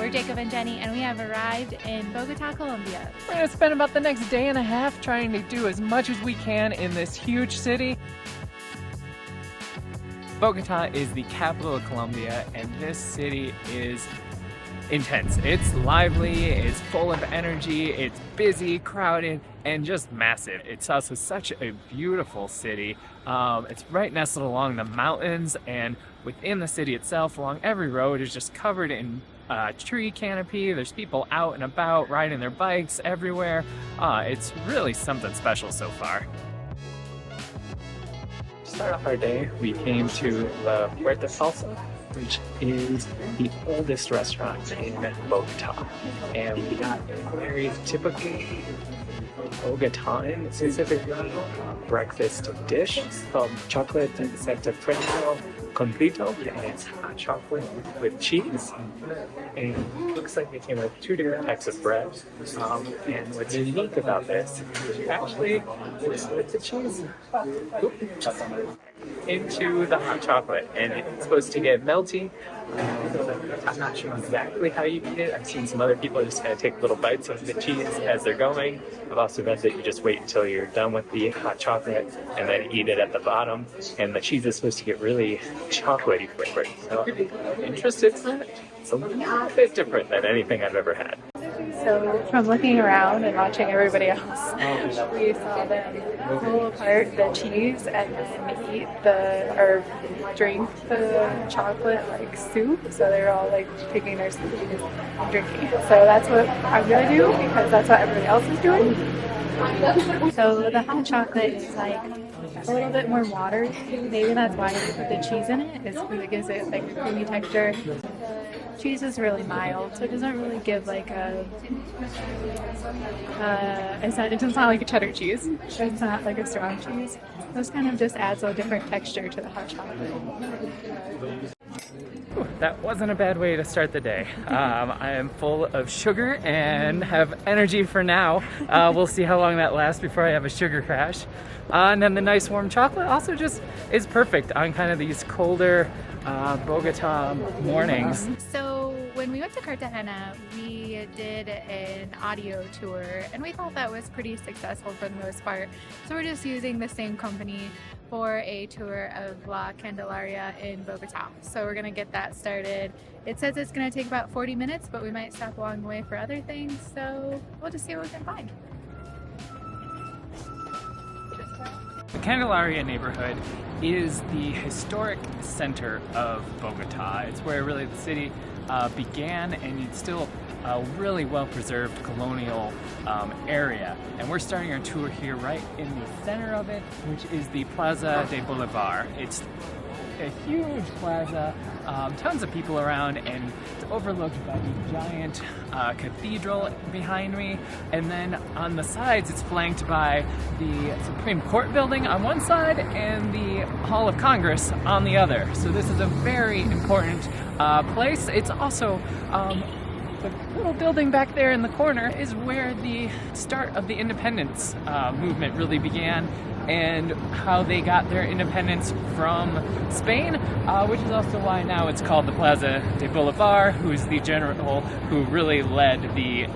We're Jacob and Jenny, and we have arrived in Bogota, Colombia. We're going to spend about the next day and a half trying to do as much as we can in this huge city. Bogota is the capital of Colombia, and this city is intense. It's lively, it's full of energy, it's busy, crowded, and just massive. It's also such a beautiful city. It's right nestled along the mountains, and within the city itself, along every road, is just covered in tree canopy. There's people out and about riding their bikes everywhere. It's really something special so far. To start off our day, we came to the Puerta Falsa, which is the oldest restaurant in Bogota. And we got a very typical Bogotan specific breakfast dish called Chocolate Santafereno con frito, and it's hot chocolate with cheese. And it looks like it came with two different types of bread. And what's unique about this is you actually split the cheese into the hot chocolate, and it's supposed to get melty. I'm not sure exactly how you eat it. I've seen some other people just kind of take little bites of the cheese as they're going. I've also read that you just wait until you're done with the hot chocolate and then eat it at the bottom, and the cheese is supposed to get really chocolatey flavored. So I'm interested in it. It's a little bit different than anything I've ever had. So from looking around and watching everybody else, we saw them pull apart the cheese and then eat or drink the chocolate like soup. So they're all like taking their soup and drinking. So that's what I'm gonna do because that's what everybody else is doing. So the hot chocolate is like a little bit more watery. Maybe that's why they put the cheese in it, is because it gives it like a creamy texture. Cheese is really mild, so it doesn't really give like it doesn't sound like a cheddar cheese. It's not like a strong cheese. This kind of just adds a different texture to the hot chocolate. That wasn't a bad way to start the day. I am full of sugar and have energy for now. We'll see how long that lasts before I have a sugar crash. And then the nice warm chocolate also just is perfect on kind of these colder Bogota mornings. So when we went to Cartagena, we did an audio tour, and we thought that was pretty successful for the most part. So we're just using the same company for a tour of La Candelaria in Bogota. So we're gonna get that started. It says it's gonna take about 40 minutes, but we might stop along the way for other things. So we'll just see what we can find. The Candelaria neighborhood is the historic center of Bogota. It's where really the city began, and it's still a really well-preserved colonial area. And we're starting our tour here right in the center of it, which is the Plaza de Bolivar. It's a huge plaza, tons of people around, and it's overlooked by the giant cathedral behind me. And then on the sides, it's flanked by the Supreme Court building on one side and the Hall of Congress on the other. So this is a very important place. It's also the little building back there in the corner is where the start of the independence movement really began, and how they got their independence from Spain, which is also why now it's called the Plaza de Bolivar, who's the general who really led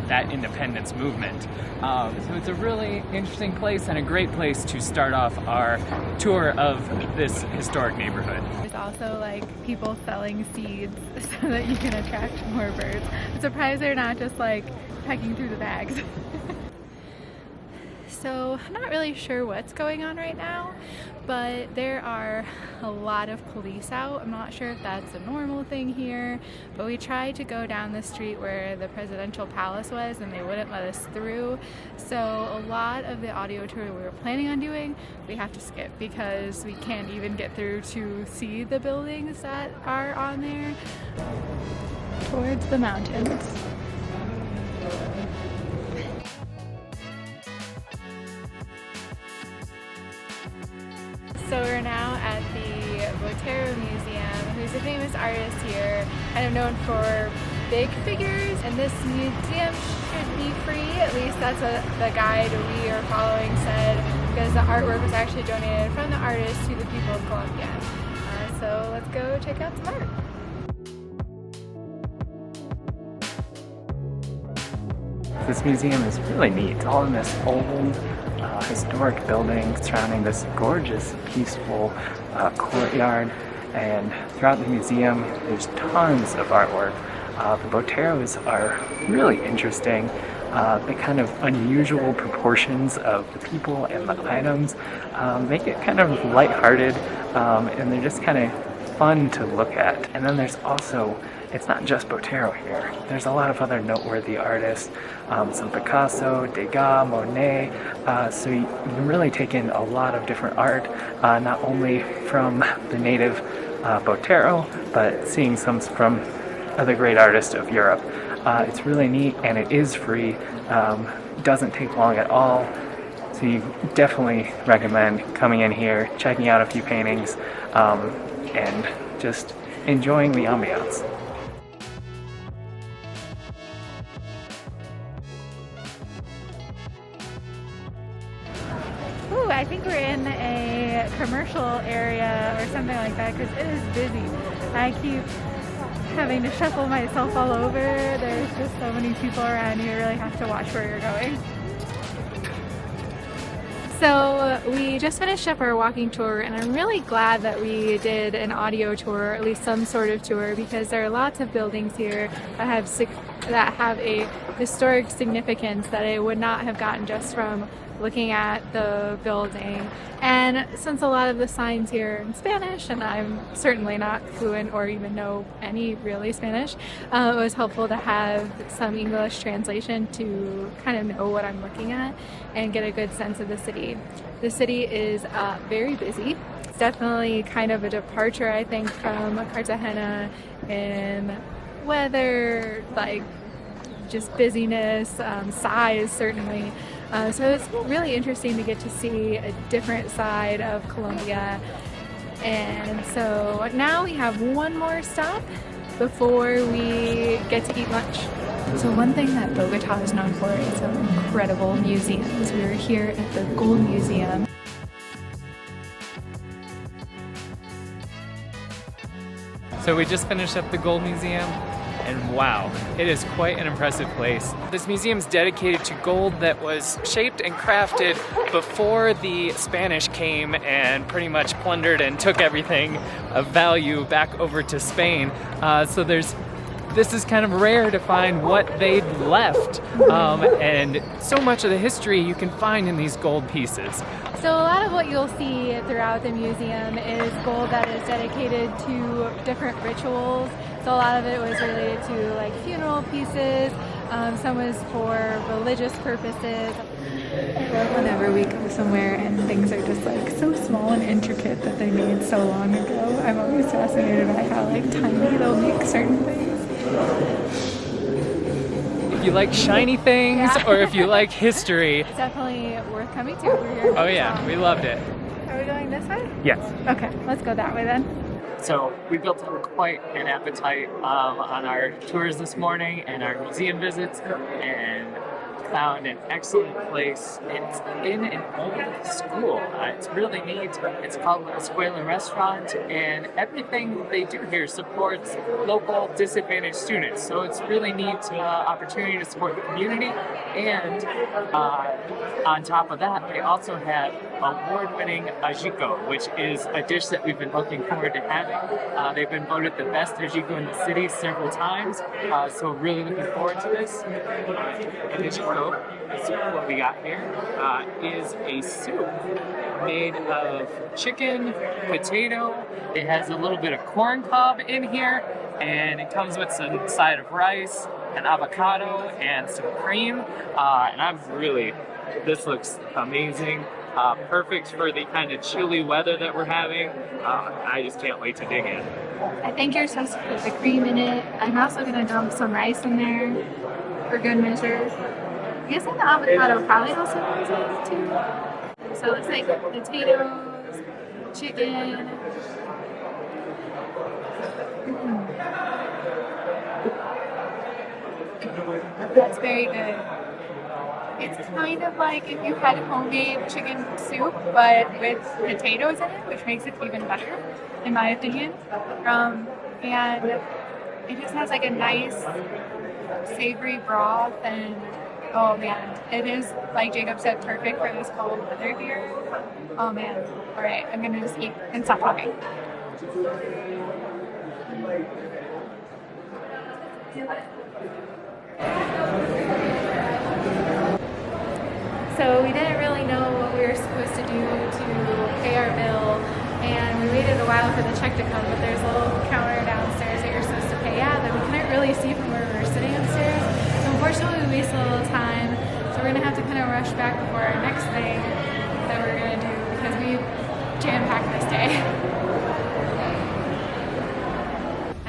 that independence movement. So it's a really interesting place and a great place to start off our tour of this historic neighborhood. There's also like people selling seeds so that you can attract more birds. I'm surprised they're not just like pecking through the bags. So I'm not really sure what's going on right now, but there are a lot of police out. I'm not sure if that's a normal thing here, but we tried to go down the street where the presidential palace was and they wouldn't let us through. So a lot of the audio tour we were planning on doing, we have to skip because we can't even get through to see the buildings that are on there. Towards the mountains. So we're now at the Botero Museum, who's a famous artist here, kind of known for big figures, and this museum should be free. At least that's what the guide we are following said, because the artwork was actually donated from the artist to the people of Colombia. So let's go check out some art. This museum is really neat. It's all in this old historic building surrounding this gorgeous, peaceful courtyard. And throughout the museum, there's tons of artwork. The boteros are really interesting. The kind of unusual proportions of the people and the items make it kind of lighthearted, and they're just kind of fun to look at. And then there's also, it's not just Botero here. There's a lot of other noteworthy artists, some Picasso, Degas, Monet, so you can really take in a lot of different art, not only from the native Botero, but seeing some from other great artists of Europe. It's really neat, and it is free. Doesn't take long at all, so you definitely recommend coming in here, checking out a few paintings, and just enjoying the ambiance. Ooh, I think we're in a commercial area or something like that because it is busy. I keep having to shuffle myself all over. There's just so many people around. You really have to watch where you're going. So we just finished up our walking tour, and I'm really glad that we did an audio tour, or at least some sort of tour, because there are lots of buildings here that have a historic significance that I would not have gotten just from looking at the building. And since a lot of the signs here are in Spanish, and I'm certainly not fluent or even know any really Spanish, it was helpful to have some English translation to kind of know what I'm looking at and get a good sense of the city. The city is very busy. It's definitely kind of a departure, I think, from Cartagena in weather, like just busyness, size certainly. So it's really interesting to get to see a different side of Colombia. And so now we have one more stop before we get to eat lunch. So one thing that Bogota is known for is some incredible museums. We were here at the Gold Museum. So we just finished up the Gold Museum, and wow, it is quite an impressive place. This museum is dedicated to gold that was shaped and crafted before the Spanish came and pretty much plundered and took everything of value back over to Spain. So this is kind of rare to find what they'd left, and so much of the history you can find in these gold pieces. So a lot of what you'll see throughout the museum is gold that is dedicated to different rituals. So a lot of it was related to like funeral pieces, some was for religious purposes. I love whenever we go somewhere and things are just like so small and intricate that they made so long ago. I'm always fascinated by how like tiny they'll make certain things. If you like shiny things, yeah, or if you like history, it's definitely worth coming to. We're here. Oh yeah, we loved it. Are we going this way? Yes. Okay, let's go that way then. So we built up quite an appetite on our tours this morning and our museum visits, and found an excellent place. It's in an old school. It's really neat. It's called La Escuela restaurant, and everything they do here supports local disadvantaged students. So it's really neat opportunity to support the community. And on top of that, they also have award-winning Ajiaco, which is a dish that we've been looking forward to having. They've been voted the best Ajiaco in the city several times, so really looking forward to this. In Ajiaco, the soup what we got here is a soup made of chicken, potato. It has a little bit of corn cob in here, and it comes with some side of rice, an avocado, and some cream. And this looks amazing. Perfect for the kind of chilly weather that we're having. I just can't wait to dig in. I think you're supposed to put the cream in it. I'm also going to dump some rice in there for good measure. I guess the avocado probably also goes in too. So it looks like potatoes, chicken. That's very good. It's kind of like if you had homemade chicken soup, but with potatoes in it, which makes it even better, in my opinion. And it just has like a nice savory broth, and Oh man, it is, like Jacob said, perfect for this cold weather here. Oh man. All right, I'm gonna just eat and stop talking. So we didn't really know what we were supposed to do to pay our bill, and we waited a while for the check to come, but there's a little counter downstairs that you're supposed to pay at that we couldn't really see from where we were sitting upstairs. So unfortunately we wasted a little time, so we're gonna have to kind of rush back before our next thing that we're gonna do because we jam-packed this day.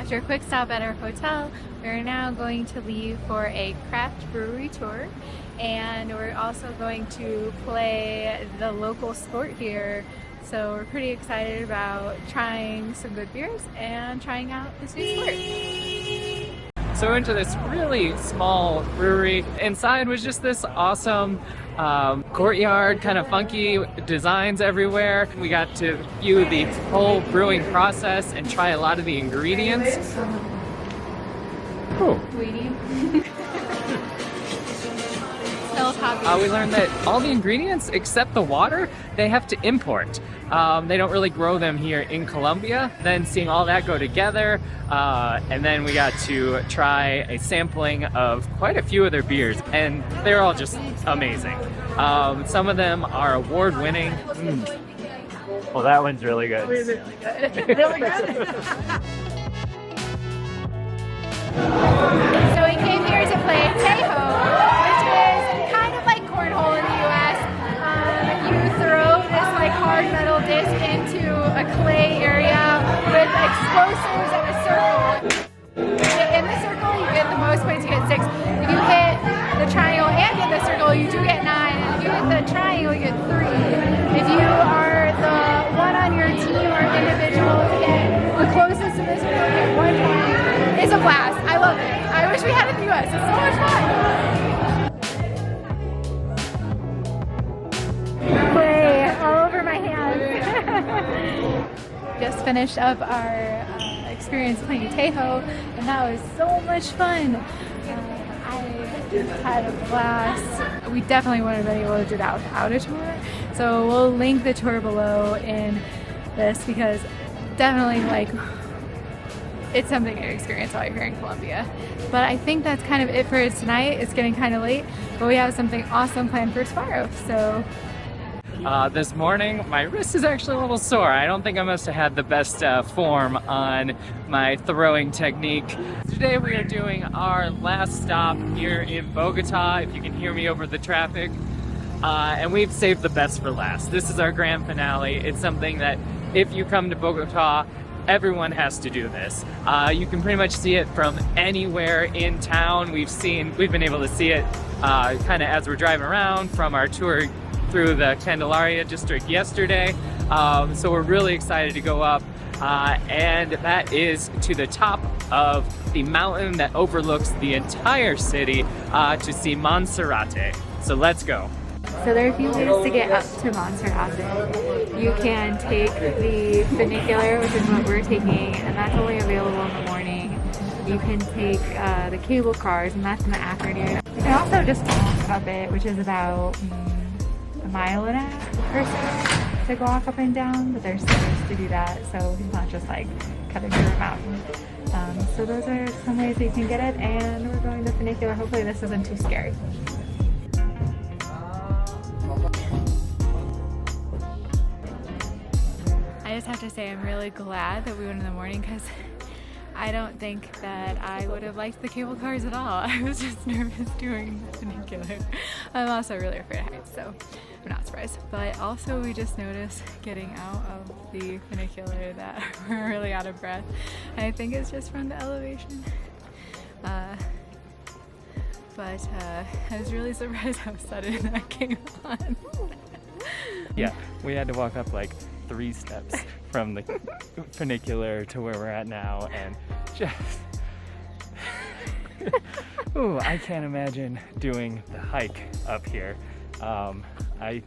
After a quick stop at our hotel, we're now going to leave for a craft brewery tour, and we're also going to play the local sport here. So we're pretty excited about trying some good beers and trying out this new sport. So we went to this really small brewery. Inside was just this awesome courtyard, kind of funky designs everywhere. We got to view the whole brewing process and try a lot of the ingredients. Cool. We learned that all the ingredients except the water, they have to import. They don't really grow them here in Colombia. Then seeing all that go together, and then we got to try a sampling of quite a few of their beers, and they're all just amazing. Some of them are award-winning. Well, that one's really good. Really good. Really good. So we came here to play Tejo, which is kind of like cornhole in the US. You throw this like hard metal disc into a clay area with explosives and a circle. In the circle you get the most points, you get 6. If you hit the triangle and get the circle, you do get 9. And if you hit the triangle, you get 3. If you are the one on your team or individual to get the closest to the circle, you get 1 point. It's a blast. I love it. I wish we had it in the US. It's so much fun. Play all over my hands. Just finished up our experience playing Tejo, and that was so much fun. I had a blast. We definitely wouldn't have been able to do that without a tour. So we'll link the tour below in this because definitely like it's something to experience while you're here in Colombia. But I think that's kind of it for tonight. It's getting kind of late, but we have something awesome planned for tomorrow. So this morning, my wrist is actually a little sore. I don't think I must have had the best form on my throwing technique. Today we are doing our last stop here in Bogota, if you can hear me over the traffic. And we've saved the best for last. This is our grand finale. It's something that if you come to Bogota, everyone has to do this. You can pretty much see it from anywhere in town. We've been able to see it kind of as we're driving around from our tour through the Candelaria district yesterday. So we're really excited to go up, and that is to the top of the mountain that overlooks the entire city to see Monserrate. So let's go. So there are a few ways to get up to Monserrate. You can take the funicular, which is what we're taking, and that's only available in the morning. You can take the cable cars, and that's in the afternoon. You can also just walk up it, which is about a mile and a half or so to walk up and down, but there's stairs to do that, so it's not just like cutting through a mountain. So those are some ways that you can get it, and we're going the funicular. Hopefully this isn't too scary. I just have to say I'm really glad that we went in the morning because I don't think that I would have liked the cable cars at all. I was just nervous doing the funicular. I'm also really afraid of heights, so I'm not surprised. But also we just noticed getting out of the funicular that we're really out of breath. And I think it's just from the elevation. But I was really surprised how sudden that came on. Yeah, we had to walk up like 3 steps from the funicular to where we're at now, and just ooh, I can't imagine doing the hike up here. I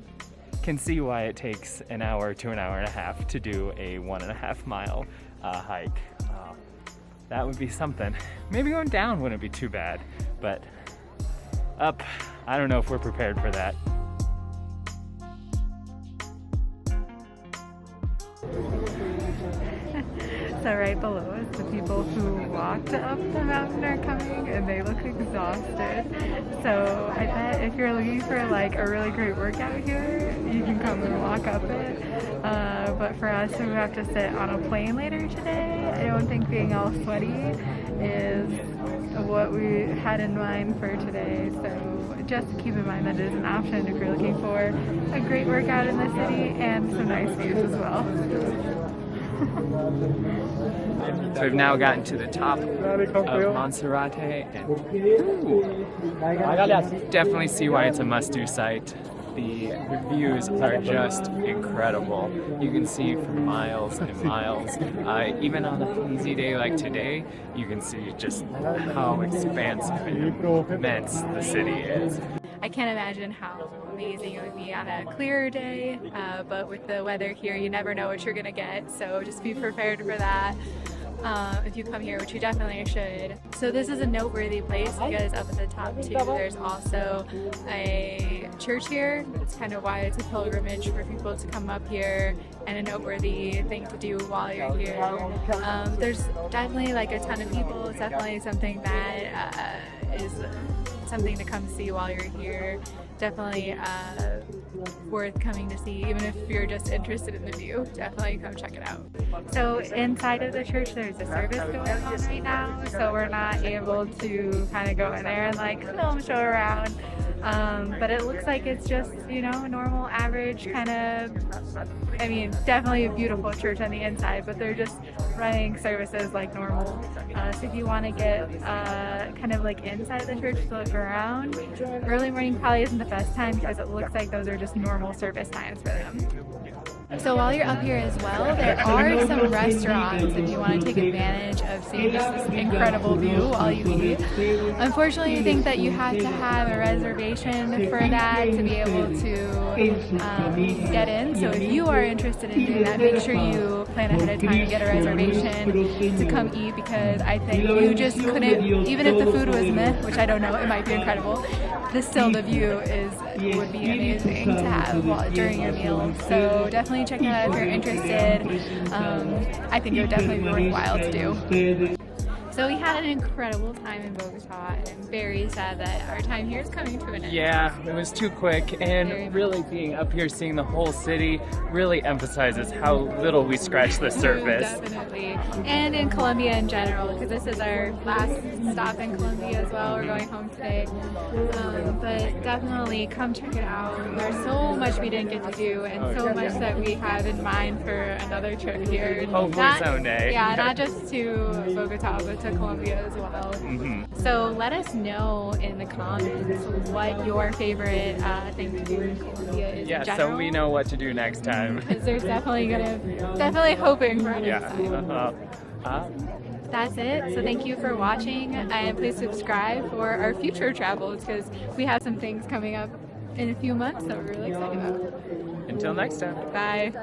can see why it takes an hour to an hour and a half to do a 1.5 mile hike. That would be something. Maybe going down wouldn't be too bad, but up. I don't know if we're prepared for that. So right below us, the people who walked up the mountain are coming and they look exhausted. So I bet if you're looking for like a really great workout here, you can come and walk up it. But for us who have to sit on a plane later today, I don't think being all sweaty is what we had in mind for today. So just keep in mind that it is an option if you're looking for a great workout in the city and some nice views as well. So we've now gotten to the top of Monserrate, and definitely see why it's a must-do site. The views are just incredible. You can see for miles and miles. Even on a hazy day like today, you can see just how expansive and immense the city is. I can't imagine how amazing it would be on a clearer day, but with the weather here, you never know what you're gonna get, so just be prepared for that if you come here, which you definitely should. So this is a noteworthy place because up at the top too, there's also a church here. That's kind of why it's a pilgrimage for people to come up here and a noteworthy thing to do while you're here. There's definitely like a ton of people. It's definitely something that is something to come see while you're here. Definitely worth coming to see, even if you're just interested in the view. Definitely come check it out. So inside of the church there's a service going on right now, so we're not able to kind of go in there and like film show around. But it looks like it's just, you know, a normal average kind of, I mean, definitely a beautiful church on the inside, but they're just running services like normal. So if you want to get kind of like inside the church to look around, early morning probably isn't the best time because it looks like those are just normal service times for them. So while you're up here as well, there are some restaurants if you want to take advantage of seeing this incredible view while you eat. Unfortunately, I think that you have to have a reservation for that to be able to get in. So if you are interested in doing that, make sure you plan ahead of time and get a reservation to come eat, because I think you just couldn't, even if the food was meh, which I don't know, it might be incredible, still the view would be amazing to have during your meal. So definitely check it out if you're interested. I think it would definitely be worthwhile to do. So we had an incredible time in Bogota, and I'm very sad that our time here is coming to an end. Yeah, it was too quick, and really being up here, seeing the whole city, really emphasizes how little we scratched the surface. Definitely. And in Colombia in general, because this is our last stop in Colombia as well. We're going home today. But definitely come check it out. There's so much we didn't get to do, and so much that we have in mind for another trip here. Hopefully someday. Yeah, not just to Bogota, but to Colombia as well. So let us know in the comments what your favorite thing to do in Colombia is. Yeah, in general. so we know what to do next time. Because there's definitely hoping for next time. That's it. So thank you for watching, and please subscribe for our future travels, because we have some things coming up in a few months that we're really excited about. Until next time. Bye.